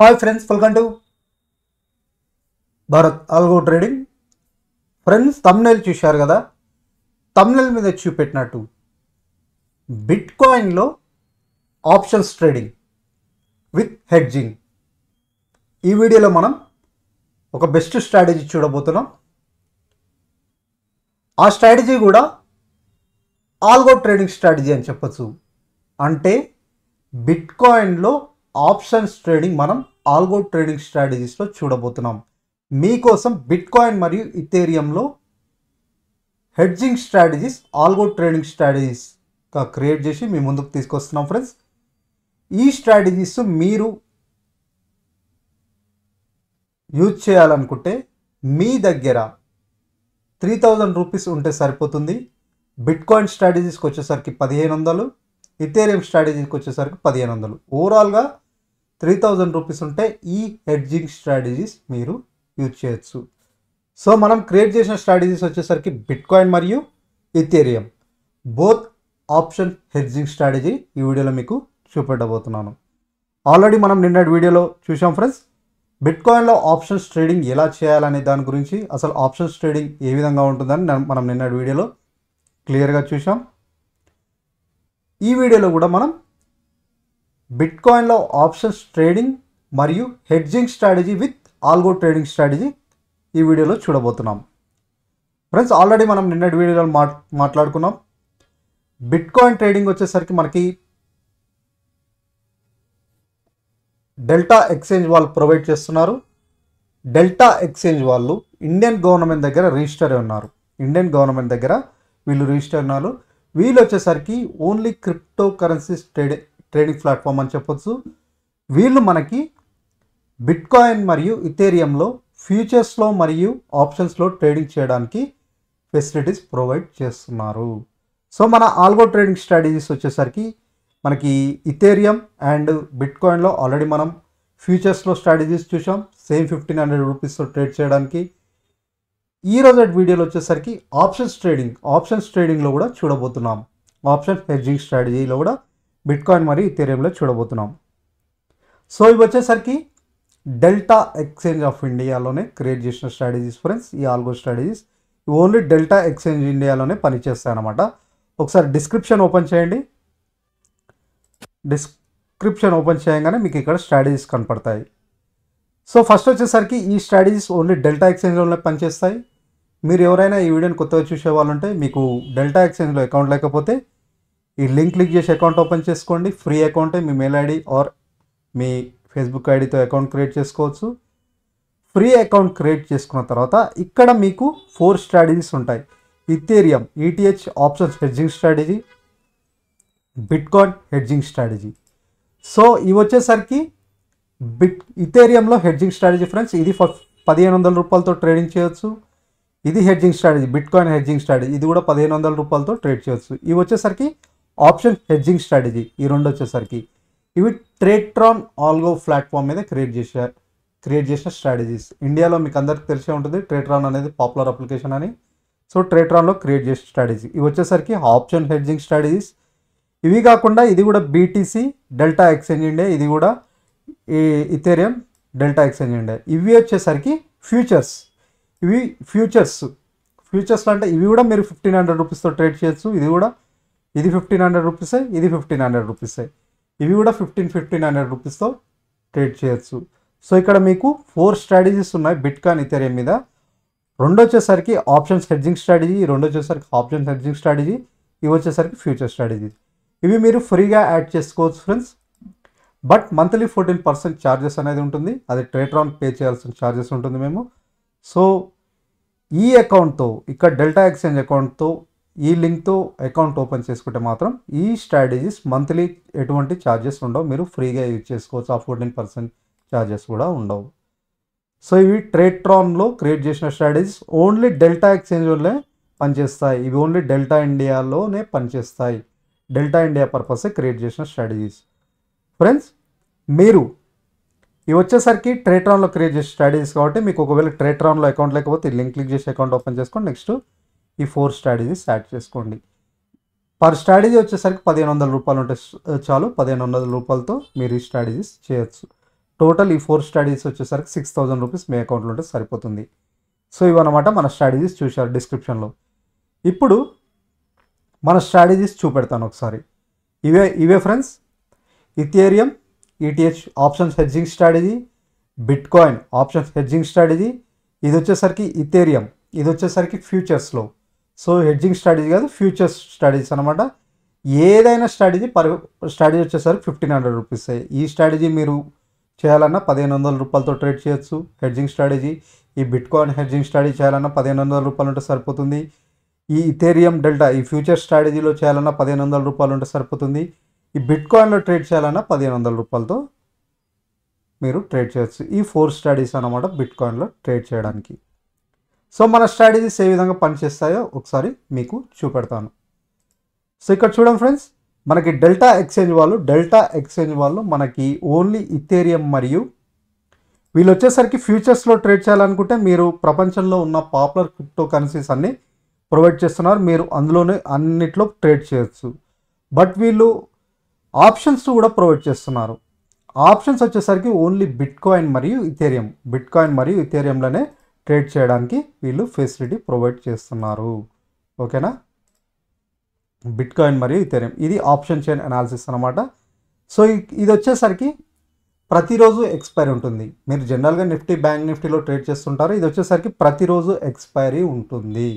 Hi friends, welcome to Bharat algo trading. Friends, thumbnail చూశారు కదా. Thumbnail మీద చూపెట్టినట్టు బిట్ కాయిన్లో ఆప్షన్స్ ట్రేడింగ్ విత్ హెడ్జింగ్. ఈ వీడియోలో మనం ఒక బెస్ట్ స్ట్రాటజీ చూడబోతున్నాం. ఆ స్ట్రాటజీ కూడా ఆల్గో ట్రేడింగ్ స్ట్రాటజీ అని చెప్పచ్చు. అంటే బిట్ కాయిన్లో ఆప్షన్స్ ట్రేడింగ్ మనం ఆల్గో ట్రేడింగ్ స్ట్రాటజీస్లో చూడబోతున్నాం. మీకోసం బిట్ కాయిన్ మరియు ఇథేరియంలో హెడ్జింగ్ స్ట్రాటజీస్ ఆల్గో ట్రేడింగ్ స్ట్రాటజీస్గా క్రియేట్ చేసి మీ ముందుకు తీసుకొస్తున్నాం. ఫ్రెండ్స్, ఈ స్ట్రాటజీస్ మీరు యూజ్ చేయాలనుకుంటే మీ దగ్గర 3000 రూపీస్ ఉంటే సరిపోతుంది. బిట్ కాయిన్ స్ట్రాటజీస్కి వచ్చేసరికి 1500, ఇథేరియం స్ట్రాటజీకి వచ్చేసరికి 1500. ఓవరాల్గా 3000 రూపీస్ ఉంటే ఈ హెడ్జింగ్ స్ట్రాటజీస్ మీరు యూజ్ చేయొచ్చు. సో మనం క్రియేట్ చేసిన స్ట్రాటజీస్ వచ్చేసరికి బిట్ కాయిన్ మరియు Ethereum both option hedging strategy ఈ వీడియోలో మీకు చూపెట్టబోతున్నాను. ఆల్రెడీ మనం నిన్నటి వీడియోలో చూసాం ఫ్రెండ్స్. బిట్ కాయిన్లో ఆప్షన్స్ ట్రేడింగ్ ఎలా చేయాలనే దాని గురించి, అసలు ఆప్షన్స్ ట్రేడింగ్ ఏ విధంగా ఉంటుందని మనం నిన్నటి వీడియోలో క్లియర్గా చూసాం. ఈ వీడియోలో కూడా మనం బిట్ కాయిన్లో ఆప్షన్స్ ట్రేడింగ్ మరియు hedging strategy with algo trading strategy ఈ వీడియోలో చూడబోతున్నాం. ఫ్రెండ్స్, ఆల్రెడీ మనం నిన్నటి వీడియోలో మాట్లాడుకున్నాం. బిట్ కాయిన్ ట్రేడింగ్ వచ్చేసరికి మనకి డెల్టా ఎక్స్చేంజ్ వాళ్ళు ప్రొవైడ్ చేస్తున్నారు. డెల్టా ఎక్స్చేంజ్ వాళ్ళు ఇండియన్ గవర్నమెంట్ దగ్గర రిజిస్టర్ అయి ఉన్నారు. ఇండియన్ గవర్నమెంట్ దగ్గర వీళ్ళు రిజిస్టర్ ఉన్నారు. వీళ్ళు వచ్చేసరికి only crypto currencies trading platform అని చెప్పొచ్చు. వీళ్ళు మనకి బిట్ కాయిన్ మరియు ఇథేరియంలో ఫ్యూచర్స్లో మరియు ఆప్షన్స్లో ట్రేడింగ్ చేయడానికి ఫెసిలిటీస్ ప్రొవైడ్ చేస్తున్నారు. సో మన ఆల్గో ట్రేడింగ్ స్ట్రాటజీస్ వచ్చేసరికి మనకి ఇథేరియం అండ్ బిట్ కాయిన్లో ఆల్రెడీ మనం ఫ్యూచర్స్లో స్ట్రాటజీస్ చూసాం. సేమ్ 1500 రూపీస్తో ట్రేడ్ చేయడానికి. ఈ రోజు వీడియోలో వచ్చేసరికి ఆప్షన్స్ ట్రేడింగ్లో కూడా చూడబోతున్నాం. ఆప్షన్ హెడ్జింగ్ స్ట్రాటజీలో కూడా బిట్ కాయిన్ మరియు ఇథేరియంలో చూడబోతున్నాం. సో ఇవి వచ్చేసరికి డెల్టా ఎక్స్చేంజ్ ఆఫ్ ఇండియాలోనే క్రియేట్ చేసిన స్ట్రాటజీస్ ఫ్రెండ్స్. ఈ algo strategies only delta exchange ఇండియాలోనే పనిచేస్తాయి అన్నమాట. ఒకసారి డిస్క్రిప్షన్ ఓపెన్ చేయండి. డిస్క్రిప్షన్ ఓపెన్ చేయగానే మీకు ఇక్కడ స్ట్రాటజీస్ కనపడతాయి. సో ఫస్ట్ వచ్చేసరికి ఈ స్ట్రాటజీస్ ఓన్లీ డెల్టా ఎక్స్చేంజ్లోనే పనిచేస్తాయి. మీరు ఎవరైనా ఈ వీడియోని కొత్తగా చూసే వాళ్ళు ఉంటే, మీకు డెల్టా ఎక్స్చేంజ్లో అకౌంట్ లేకపోతే ఈ లింక్ క్లిక్ చేసి అకౌంట్ ఓపెన్ చేసుకోండి. ఫ్రీ అకౌంటే. మీ మెయిల్ ఐడి ఆర్ మీ ఫేస్బుక్ ఐడితో అకౌంట్ క్రియేట్ చేసుకోవచ్చు. ఫ్రీ అకౌంట్ క్రియేట్ చేసుకున్న తర్వాత ఇక్కడ మీకు 4 స్ట్రాటజీస్ ఉంటాయి. Ethereum ETH options hedging strategy, bitcoin hedging strategy. So ఇవి వచ్చేసరికి ఇథేరియంలో హెడ్జింగ్ స్ట్రాటజీ ఫ్రెండ్స్. ఇది 1500 రూపాయలతో ట్రేడింగ్ చేయొచ్చు. ఇది hedging strategy. Bitcoin hedging strategy ఇది కూడా 1500 రూపాయలతో ట్రేడ్ చేయొచ్చు. ఇవి వచ్చేసరికి ఆప్షన్ హెడ్జింగ్ స్ట్రాటజీ. ఈ రెండు వచ్చేసరికి ఇవి ట్రేట్రాన్ ఆల్గో ప్లాట్ఫామ్ మీద క్రియేట్ చేసిన స్ట్రాటజీస్. ఇండియాలో మీకు అందరికీ తెలిసే ఉంటుంది ట్రేట్రాన్ అనేది పాపులర్ అప్లికేషన్ అని. సో ట్రేట్రాన్లో క్రియేట్ చేసిన స్ట్రాటజీ ఇవి వచ్చేసరికి ఆప్షన్ హెడ్జింగ్ స్ట్రాటజీస్. ఇవి కాకుండా ఇది కూడా బీటీసీ డెల్టా ఎక్స్చేంజ్ ఇండియా, ఇది కూడా ఈ ఇథేరియం డెల్టా ఎక్స్చేంజ్ ఇండియా. ఇవి వచ్చేసరికి ఫ్యూచర్స్. ఇవి ఫ్యూచర్స్లో అంటే ఇవి కూడా మీరు 1500 రూపీస్తో ట్రేడ్ చేయొచ్చు. ఇది 1500 రూపీసే, ఇది 1500 రూపీసే. ఇవి కూడా 1500 రూపీస్తో ట్రేడ్ చేయొచ్చు. సో ఇక్కడ మీకు 4 స్ట్రాటజీస్ ఉన్నాయి బిట్ కాయిన్ ఇథేరియం మీద. రెండు వచ్చేసరికి ఆప్షన్స్ హెడ్జింగ్ స్ట్రాటజీ, రెండు వచ్చేసరికి ఆప్షన్స్ హెడ్జింగ్ స్ట్రాటజీ, ఇవి వచ్చేసరికి ఫ్యూచర్ స్ట్రాటజీ. ఇవి మీరు ఫ్రీగా యాడ్ చేసుకోవచ్చు ఫ్రెండ్స్. బట్ మంత్లీ 14% ఛార్జెస్ అనేది ఉంటుంది. అది ట్రేట్రాన్ పే చేయాల్సిన ఛార్జెస్ ఉంటుంది మేము. సో ఈ అకౌంట్తో, ఇక్కడ డెల్టా ఎక్స్చేంజ్ అకౌంట్తో, ఈ లింక్తో అకౌంట్ ఓపెన్ చేసుకుంటే మాత్రం ఈ స్ట్రాటజీస్ మంత్లీ ఎటువంటి ఛార్జెస్ ఉండవు. మీరు ఫ్రీగా యూజ్ చేసుకోవచ్చు. ఆ 14% ఛార్జెస్ కూడా ఉండవు. సో ఇవి ట్రేట్రాన్లో క్రియేట్ చేసిన స్ట్రాటజీస్ ఓన్లీ డెల్టా ఎక్స్చేంజ్లోనే పనిచేస్తాయి. ఇవి ఓన్లీ డెల్టా ఇండియాలోనే పనిచేస్తాయి. డెల్టా ఇండియా పర్పసే క్రియేట్ చేసిన స్ట్రాటజీస్ ఫ్రెండ్స్. మీరు ఇవి వచ్చేసరికి ట్రేట్రాన్లో క్రియేట్ చేసే స్ట్రాటజీస్ కాబట్టి మీకు ఒకవేళ ట్రేట్రాన్లో అకౌంట్ లేకపోతే లింక్ క్లిక్ చేసి అకౌంట్ ఓపెన్ చేసుకోండి. నెక్స్ట్ ఈ 4 స్ట్రాటజీస్ యాడ్ చేసుకోండి. పర్ స్ట్రాటజీ వచ్చేసరికి 1500 రూపాయలు ఉంటే చాలు. 1500 రూపాయలతో మీరు ఈ స్ట్రాటజీస్ చేయొచ్చు. టోటల్ ఈ 4 స్ట్రాటజీస్ వచ్చేసరికి 6,000 రూపీస్ మీ అకౌంట్లో ఉంటే సరిపోతుంది. సో ఇవన్నమాట మన స్ట్రాటజీస్ చూశారు డిస్క్రిప్షన్లో. ఇప్పుడు మన స్ట్రాటజీస్ చూపెడతాను ఒకసారి. ఇవే friends, Ethereum ETH options hedging strategy, bitcoin options hedging strategy. ఇది వచ్చేసరికి ఇథేరియం, ఇది వచ్చేసరికి ఫ్యూచర్స్లో. సో హెడ్జింగ్ స్ట్రాటజీ కాదు, ఫ్యూచర్స్ స్ట్రాటజీస్ అనమాట. ఏదైనా స్ట్రాటజీ వచ్చేసరికి 1,500 రూపీస్. ఈ స్ట్రాటజీ మీరు చేయాలన్నా 1,500 రూపాయలతో ట్రేడ్ చేయొచ్చు హెడ్జింగ్ స్ట్రాటజీ. ఈ బిట్కాయిన్ హెడ్జింగ్ స్ట్రాటజీ చేయాలన్నా 1,500 రూపాయలు ఉంటే సరిపోతుంది. ఈ ఇథేరియం డెల్టా ఈ ఫ్యూచర్ స్ట్రాటజీలో చేయాలన్నా 1,500 రూపాయలు ఉంటే సరిపోతుంది. ఈ బిట్కాయిన్లో ట్రేడ్ చేయాలన్నా 1,500 రూపాయలతో మీరు ట్రేడ్ చేయొచ్చు. ఈ 4 స్ట్రాటజీస్ అన్నమాట బిట్కాయిన్లో ట్రేడ్ చేయడానికి. సో మన స్ట్రాటజీస్ ఏ విధంగా పనిచేస్తాయో ఒకసారి మీకు చూపెడతాను. సో ఇక్కడ చూడండి ఫ్రెండ్స్, మనకి డెల్టా ఎక్స్చేంజ్ వాళ్ళు మనకి ఓన్లీ ఇథేరియం మరియు వీళ్ళు వచ్చేసరికి ఫ్యూచర్స్లో ట్రేడ్ చేయాలనుకుంటే మీరు ప్రపంచంలో ఉన్న పాపులర్ క్రిప్టో కరెన్సీస్ అన్నీ ప్రొవైడ్ చేస్తున్నారు, మీరు అందులోనే అన్నిట్లో ట్రేడ్ చేయొచ్చు. బట్ వీళ్ళు ఆప్షన్స్ కూడా ప్రొవైడ్ చేస్తున్నారు. ఆప్షన్స్ వచ్చేసరికి ఓన్లీ బిట్కాయిన్ మరియు ఇథేరియంలోనే ట్రేడ్ చేయడానికి వీళ్ళు ఫెసిలిటీ ప్రొవైడ్ చేస్తున్నారు. ఓకేనా, బిట్కాయిన్ మరియు ఇథేరియం ఇది ఆప్షన్ చైన్ అనాలిసిస్ అనమాట. సో ఇది వచ్చేసరికి ప్రతిరోజు ఎక్స్పైరీ ఉంటుంది. మీరు జనరల్గా బ్యాంక్ నిఫ్టీలో ట్రేడ్ చేస్తుంటారు, ఇది వచ్చేసరికి ప్రతిరోజు ఎక్స్పైరీ ఉంటుంది,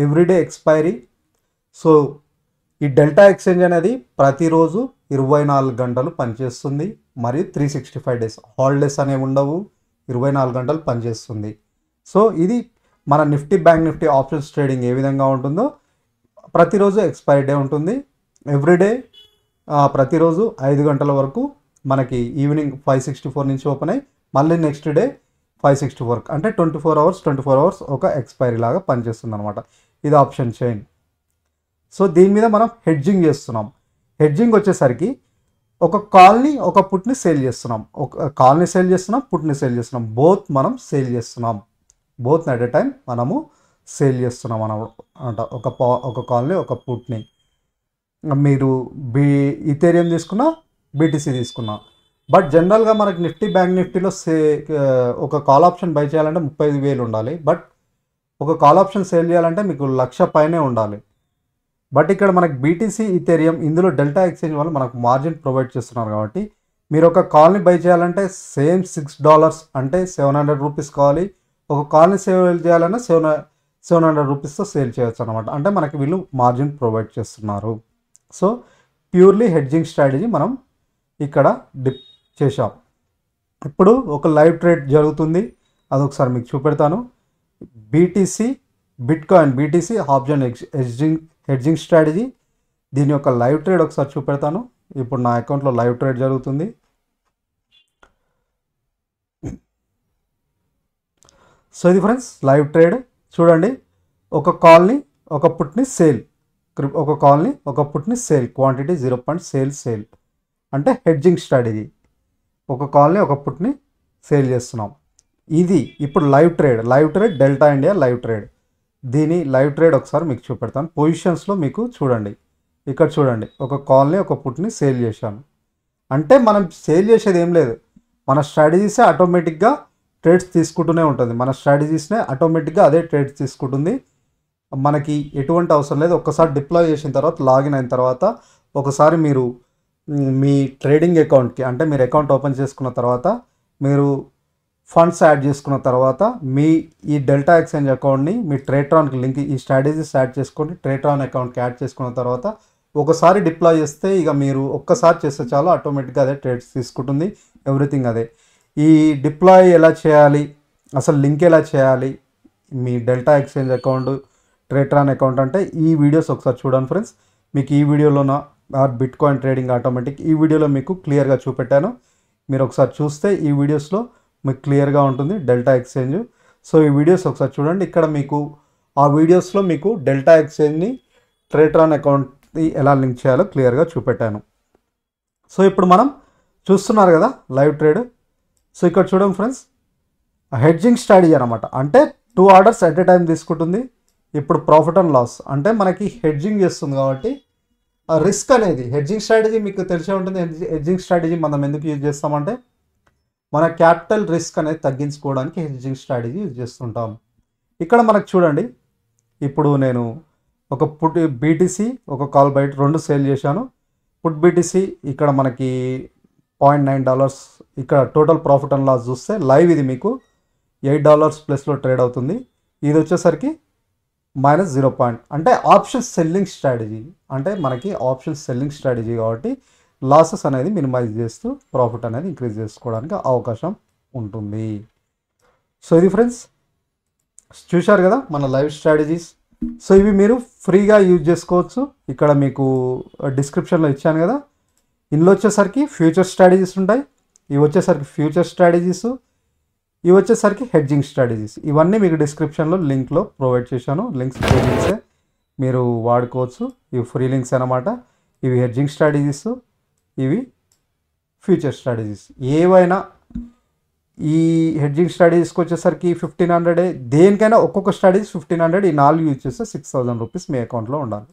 ఎవ్రీడే ఎక్స్పైరీ. సో ఈ డెల్టా ఎక్స్చేంజ్ అనేది ప్రతిరోజు 24 గంటలు పనిచేస్తుంది మరియు 365 డేస్, హాలిడేస్ అనేవి ఉండవు, 24 గంటలు పనిచేస్తుంది. సో ఇది మన బ్యాంక్ నిఫ్టీ ఆప్షన్స్ ట్రేడింగ్ ఏ విధంగా ఉంటుందో ప్రతిరోజు ఎక్స్పైరీ డే ఉంటుంది. ఎవ్రీడే ప్రతిరోజు 5 గంటల వరకు మనకి ఈవినింగ్ 5:64 నుంచి ఓపెన్ అయ్యి మళ్ళీ నెక్స్ట్ డే 5:64 అంటే 24 అవర్స్ ఒక ఎక్స్పైరీ లాగా పనిచేస్తుంది అనమాట. ఇది ఆప్షన్ చైన్. సో దీని మీద మనం హెడ్జింగ్ చేస్తున్నాం. హెడ్జింగ్ వచ్చేసరికి ఒక కాల్ని ఒక పుట్ని సేల్ చేస్తున్నాం, ఒక కాల్ని సేల్ చేస్తున్నాం, పుట్ని సేల్ చేస్తున్నాం, బోత్ మనం సేల్ చేస్తున్నాం, బోత్ అట్ ఎ టైం మనము సేల్ చేస్తున్నాం అనమాట. ఒక కాల్ని ఒక పుట్ని మీరు ఇథేరియం తీసుకున్నా, బీటీసీ తీసుకున్నా. బట్ జనరల్గా మనకి బ్యాంక్ నిఫ్టీలో ఒక కాల్ ఆప్షన్ బై చేయాలంటే 35,000 ఉండాలి. బట్ ఒక కాల్ ఆప్షన్ సేల్ చేయాలంటే మీకు 1,00,000 పైనే ఉండాలి. బట్ ఇక్కడ మనకి బీటీసీ ఇథేరియం ఇందులో డెల్టా ఎక్స్చేంజ్ వల్ల మనకు మార్జిన్ ప్రొవైడ్ చేస్తున్నారు కాబట్టి మీరు ఒక కాల్ని బై చేయాలంటే సేమ్ $6 అంటే 700 రూపీస్ కావాలి. ఒక కాల్ని సేల్ చేయాలన్నా 700 రూపీస్తో సేల్ చేయొచ్చు అనమాట. అంటే మనకి వీళ్ళు మార్జిన్ ప్రొవైడ్ చేస్తున్నారు. సో ప్యూర్లీ హెడ్జింగ్ స్ట్రాటజీ మనం ఇక్కడ డిప్ చేశాం. ఇప్పుడు ఒక లైవ్ ట్రేడ్ జరుగుతుంది, అదొకసారి మీకు చూపెడతాను. బిట్కాయిన్ ఆప్షన్ హెడ్జింగ్ స్ట్రాటజీ, దీని యొక్క లైవ్ ట్రేడ్ ఒకసారి చూపెడతాను. ఇప్పుడు నా అకౌంట్లో లైవ్ ట్రేడ్ జరుగుతుంది. సో ఇది ఫ్రెండ్స్ లైవ్ ట్రేడ్ చూడండి. ఒక కాల్ని ఒక పుట్ని సేల్, క్వాంటిటీ 0. సేల్ అంటే హెడ్జింగ్ స్ట్రాటజీ. ఒక కాల్ని ఒక పుట్ని సేల్ చేస్తున్నాం. ఇది ఇప్పుడు live trade delta India live trade. దీని లైవ్ ట్రేడ్ ఒకసారి మీకు చూపెడతాను. పొజిషన్స్లో మీకు చూడండి, ఇక్కడ చూడండి, ఒక కాల్ని ఒక పుట్ని సేల్ చేశాను. అంటే మనం సేల్ చేసేది ఏం లేదు, మన స్ట్రాటజీసే ఆటోమేటిక్గా ట్రేడ్స్ తీసుకుంటూనే ఉంటుంది. మన స్ట్రాటజీస్నే ఆటోమేటిక్గా అదే ట్రేడ్స్ తీసుకుంటుంది. మనకి ఎటువంటి అవసరం లేదు. ఒక్కసారి డిప్లాయ్ చేసిన తర్వాత, లాగిన్ అయిన తర్వాత, ఒకసారి మీరు మీ ట్రేడింగ్ అకౌంట్కి అంటే మీరు అకౌంట్ ఓపెన్ చేసుకున్న తర్వాత, మీరు ఫండ్స్ యాడ్ చేసుకున్న తర్వాత, మీ ఈ డెల్టా ఎక్స్చేంజ్ అకౌంట్ని మీ ట్రేట్రాన్కి లింక్, ఈ స్ట్రాటజీస్ యాడ్ చేసుకొని ట్రేట్రాన్ అకౌంట్కి యాడ్ చేసుకున్న తర్వాత ఒకసారి డిప్లాయ్ చేస్తే ఇక మీరు ఒక్కసారి చేస్తే చాలు, ఆటోమేటిక్గా అదే ట్రేడ్స్ తీసుకుంటుంది. ఎవ్రీథింగ్ అదే. ఈ డిప్లాయ్ ఎలా చేయాలి, అసలు లింక్ ఎలా చేయాలి మీ Delta exchange account Tradetron account అంటే ఈ వీడియోస్ ఒకసారి చూడండి ఫ్రెండ్స్. మీకు ఈ వీడియోలోన బిట్కాయిన్ ట్రేడింగ్ ఆటోమేటిక్ ఈ వీడియోలో మీకు క్లియర్గా చూపెట్టాను. మీరు ఒకసారి చూస్తే ఈ వీడియోస్లో మీకు క్లియర్గా ఉంటుంది డెల్టా ఎక్స్చేంజ్. సో ఈ వీడియోస్ ఒకసారి చూడండి. ఇక్కడ మీకు ఆ వీడియోస్లో మీకు డెల్టా ఎక్స్చేంజ్ని ట్రేట్రాన్ అకౌంట్ని ఎలా లింక్ చేయాలో క్లియర్గా చూపెట్టాను. సో ఇప్పుడు మనం చూస్తున్నారు కదా లైవ్ ట్రేడ్. సో ఇక్కడ చూడండి ఫ్రెండ్స్, హెడ్జింగ్ స్ట్రాటజీ అనమాట. అంటే 2 ఆర్డర్స్ ఎట్ ఏ టైం తీసుకుంటుంది. ఇప్పుడు ప్రాఫిట్ అండ్ లాస్ అంటే మనకి హెడ్జింగ్ చేస్తుంది కాబట్టి ఆ రిస్క్ అనేది హెడ్జింగ్ స్ట్రాటజీ మీకు తెలిసే ఉంటుంది. హెడ్జింగ్ స్ట్రాటజీ మనం ఎందుకు యూజ్ చేస్తామంటే మన క్యాపిటల్ రిస్క్ అనేది తగ్గించుకోవడానికి హెడ్జింగ్ స్ట్రాటజీ యూజ్ చేస్తుంటాం. ఇక్కడ మనకు చూడండి, ఇప్పుడు నేను ఒక పుట్ బీటీసీ ఒక కాల్ బైట్ 2 సేల్ చేశాను. పుట్ బీటీసీ ఇక్కడ మనకి $0.9 ఇక్కడ టోటల్ ప్రాఫిట్ అండ్ లాస్ చూస్తే లైవ్ ఇది మీకు $8 ప్లస్లో ట్రేడ్ అవుతుంది. ఇది వచ్చేసరికి -0 అంటే ఆప్షన్ సెల్లింగ్ స్ట్రాటజీ, అంటే మనకి ఆప్షన్ సెల్లింగ్ స్ట్రాటజీ కాబట్టి లాసెస్ అనేది మినిమైజ్ చేస్తూ ప్రాఫిట్ అనేది ఇంక్రీజ్ చేసుకోవడానికి అవకాశం ఉంటుంది. సో ఇది ఫ్రెండ్స్ చూశారు కదా మన లైవ్ స్ట్రాటజీస్. సో ఇవి మీరు ఫ్రీగా యూజ్ చేసుకోవచ్చు. ఇక్కడ మీకు డిస్క్రిప్షన్లో ఇచ్చాను కదా, ఇందులో వచ్చేసరికి ఫ్యూచర్ స్ట్రాటజీస్ ఉంటాయి, ఇవి వచ్చేసరికి ఫ్యూచర్ స్ట్రాటజీస్, ఇవి వచ్చేసరికి హెడ్జింగ్ స్ట్రాటజీస్. ఇవన్నీ మీకు డిస్క్రిప్షన్లో లింక్లో ప్రొవైడ్ చేశాను. ఫ్రీ లింక్సే మీరు వాడుకోవచ్చు. ఇవి ఫ్రీ లింక్స్ అనమాట. ఇవి హెడ్జింగ్ స్ట్రాటజీస్, ఇవి ఫ్యూచర్ స్ట్రాటజీస్. ఏవైనా ఈ హెడ్జింగ్ స్ట్రాటజీస్కి వచ్చేసరికి 1500, దేనికైనా ఒక్కొక్క స్ట్రాటజీస్ 1500, ఈ 4 యూజ్ చేస్తే 6000 రూపీస్ మీ అకౌంట్లో ఉండాలి.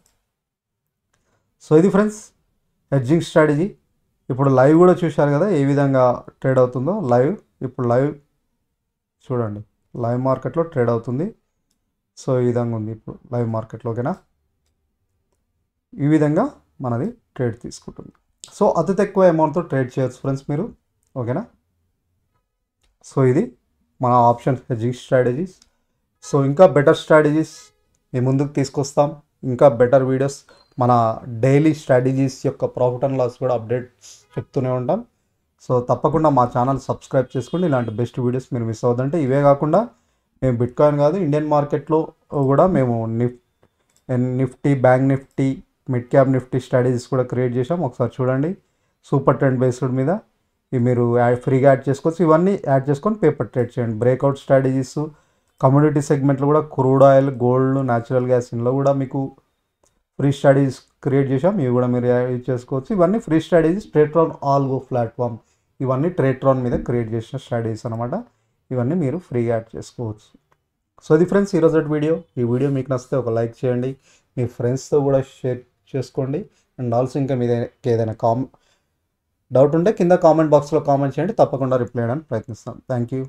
సో ఇది ఫ్రెండ్స్ హెడ్జింగ్ స్ట్రాటజీ. ఇప్పుడు లైవ్ కూడా చూశారు కదా ఏ విధంగా ట్రేడ్ అవుతుందో. లైవ్ ఇప్పుడు లైవ్ చూడండి, లైవ్ మార్కెట్లో ట్రేడ్ అవుతుంది. సో ఈ విధంగా ఉంది ఇప్పుడు లైవ్ మార్కెట్లో. ఓకేనా, ఈ విధంగా మనది ట్రేడ్ తీసుకుంటుంది. సో అతి తక్కువ అమౌంట్తో ట్రేడ్ చేయొచ్చు ఫ్రెండ్స్ మీరు. ఓకేనా, సో ఇది మన ఆప్షన్ హెడ్జింగ్ స్ట్రాటజీస్. సో ఇంకా బెటర్ స్ట్రాటజీస్ మీ ముందుకు తీసుకొస్తాం, ఇంకా బెటర్ వీడియోస్, మన డైలీ స్ట్రాటజీస్ యొక్క ప్రాఫిట్ అండ్ లాస్ కూడా అప్డేట్స్ చెప్తూనే ఉంటాం. సో తప్పకుండా మా ఛానల్ సబ్స్క్రైబ్ చేసుకోండి. ఇలాంటి బెస్ట్ వీడియోస్ మీరు మిస్ అవ్వదంటే. ఇవే కాకుండా మేము బిట్కాయిన్ కాదు, ఇండియన్ మార్కెట్లో కూడా మేము Nifty, bank Nifty, mid cap Nifty strategies కూడా క్రియేట్ చేసాం. ఒకసారి చూడండి, సూపర్ ట్రెండ్ బేస్డ్ మీద. ఇవి మీరు ఫ్రీగా యాడ్ చేసుకోవచ్చు. ఇవన్నీ యాడ్ చేసుకొని పేపర్ ట్రేడ్ చేయండి. బ్రేక్అవుట్ స్ట్రాటజీస్, కమ్యూనిటీ సెగ్మెంట్లో కూడా crude oil, gold, natural gas, ఇందులో కూడా మీకు ఫ్రీ స్ట్రాటజీస్ క్రియేట్ చేసాం. ఇవి కూడా మీరు యూజ్ చేసుకోవచ్చు. ఇవన్నీ free strategies. Tradetron algo platform, ఇవన్నీ ట్రేట్రాన్ మీద క్రియేట్ చేసిన స్ట్రాటజీస్ అనమాట. ఇవన్నీ మీరు ఫ్రీగా యాడ్ చేసుకోవచ్చు. సో ఇది ఫ్రెండ్స్ ఈరోజు వీడియో. ఈ వీడియో మీకు నచ్చితే ఒక లైక్ చేయండి, మీ ఫ్రెండ్స్తో కూడా షేర్ చేసుకోండి. అండ్ ఆల్సో ఇంకా మీద ఏదైనా డౌట్ ఉంటే కింద కామెంట్ బాక్స్లో కామెంట్ చేయండి, తప్పకుండా రిప్లై చేయడానికి ప్రయత్నిస్తాం. Thank you.